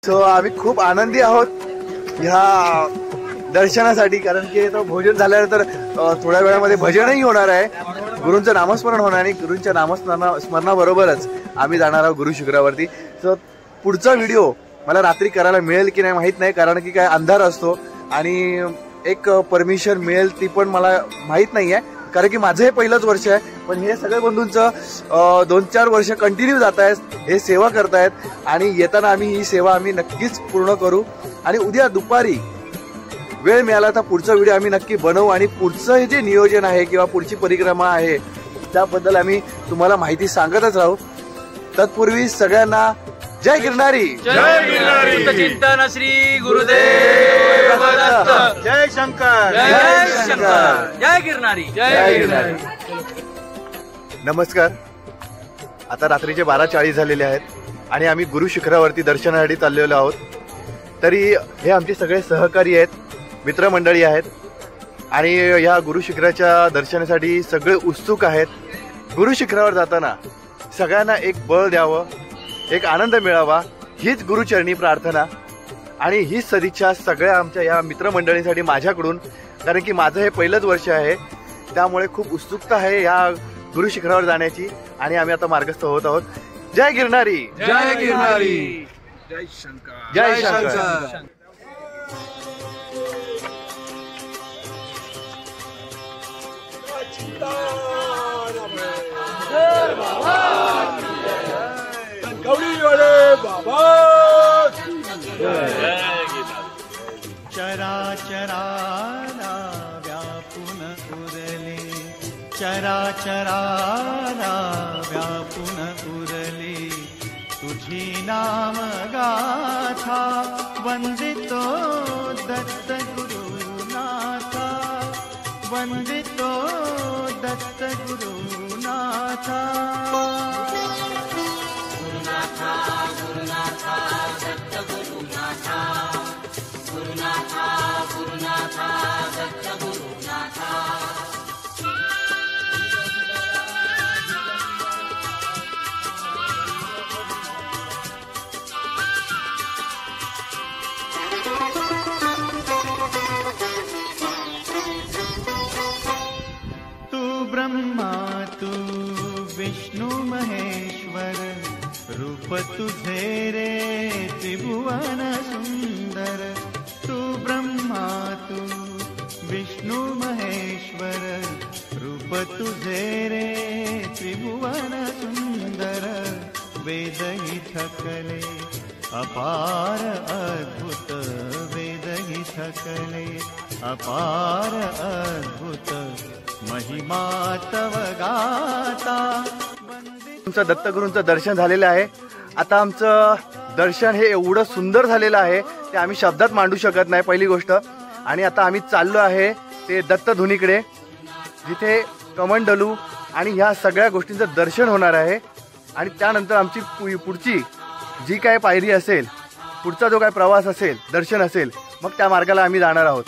So आम्ही खूप आनंदी आहोत ह्या दर्शनासाठी, कारण की तो भोजन झाल्यानंतर थोड्या वेळामध्ये भजनही होणार आहे, गुरूंचं नामस्मरण होणार आणि गुरूंच्या नामस्मरणाबरोबरच आम्ही जाणार आहोत गुरु शिखरावरती. सो पुढचा व्हिडिओ मला रात्री करायला मिळेल की नाही माहीत नाही, कारण की काय अंधार असतो आणि एक परमिशन मिळेल ती पण मला माहीत नाही आहे, कारण की माझं हे पहिलंच वर्ष आहे. पण हे सगळे बंधूंचं 2-4 वर्ष कंटिन्यू जात आहेत, हे सेवा करतायत आणि येताना आम्ही ही सेवा आम्ही नक्कीच पूर्ण करू. आणि उद्या दुपारी वेळ मिळाला तर पुढचा व्हिडिओ आम्ही नक्की बनवू आणि पुढचं हे जे नियोजन आहे किंवा पुढची परिक्रमा आहे त्याबद्दल आम्ही तुम्हाला माहिती सांगतच राहू. तत्पूर्वी सगळ्यांना जय गिरनारी, जय गिरनारी, चिंतन श्री गुरुदेव दत्त, जय शंकर, जय शंकर, जय गिरनारी, जय गिरनारी. नमस्कार. आता रात्रीचे 12:40 झालेले आहेत आणि आम्ही गुरु शिखरावरती दर्शनासाठी चाललेलो आहोत. तरी हे आमचे सगळे सहकारी आहेत, मित्रमंडळी आहेत आणि या गुरु शिखराच्या दर्शनासाठी सगळे उत्सुक आहेत. गुरु शिखरावर जाताना सगळ्यांना एक बळ द्यावं, एक आनंद मिळावा, हीच गुरुचरणी प्रार्थना आणि हीच सदिच्छा सगळ्या आमच्या या मित्रमंडळींसाठी माझ्याकडून, कारण की माझं हे पहिलंच वर्ष आहे, त्यामुळे खूप उत्सुकता आहे या गुरु शिखरावर जाण्याची आणि आम्ही आता मार्गस्थ होत आहोत. जय गिरनारी, जय गिरनारी, जय शंकर, जय शंकर. चराचराला व्यापून उरले, चराचराला व्यापून उरले, तुझी नाम गाथा वंदितो दत्त गुरुनाथा, वंदितो दत्त गुरुनाथा. गुरुनाथा गुरुनाथा दत्त गुरुनाथा, गुरुनाथा गुरुनाथा दत्त गुरुनाथा. तू ब्रह्मा तू विष्णु महेश्वर, रूप तुझे रे त्रिभुवन सुंदर. तू ब्रह्मा तू विष्णु महेश्वर, रूप तुझे रे त्रिभुवन सुंदर. वेदही थकले अपार अद्भुत, वेदही थकले अपार अद्भुत, महिमा तव गाता. तुमचं दत्तगुरूंचं दर्शन झालेलं आहे. आता आमचं दर्शन हे एवढं सुंदर झालेलं आहे ते आम्ही शब्दात मांडू शकत नाही, पहिली गोष्ट. आणि आता आम्ही चाललो आहे ते दत्तधुनीकडे, जिथे कमंडलू आणि ह्या सगळ्या गोष्टींचं दर्शन होणार आहे. आणि त्यानंतर आमची पुढची जी काय पायरी असेल, पुढचा जो काय प्रवास असेल, दर्शन असेल, मग त्या मार्गाला आम्ही जाणार आहोत.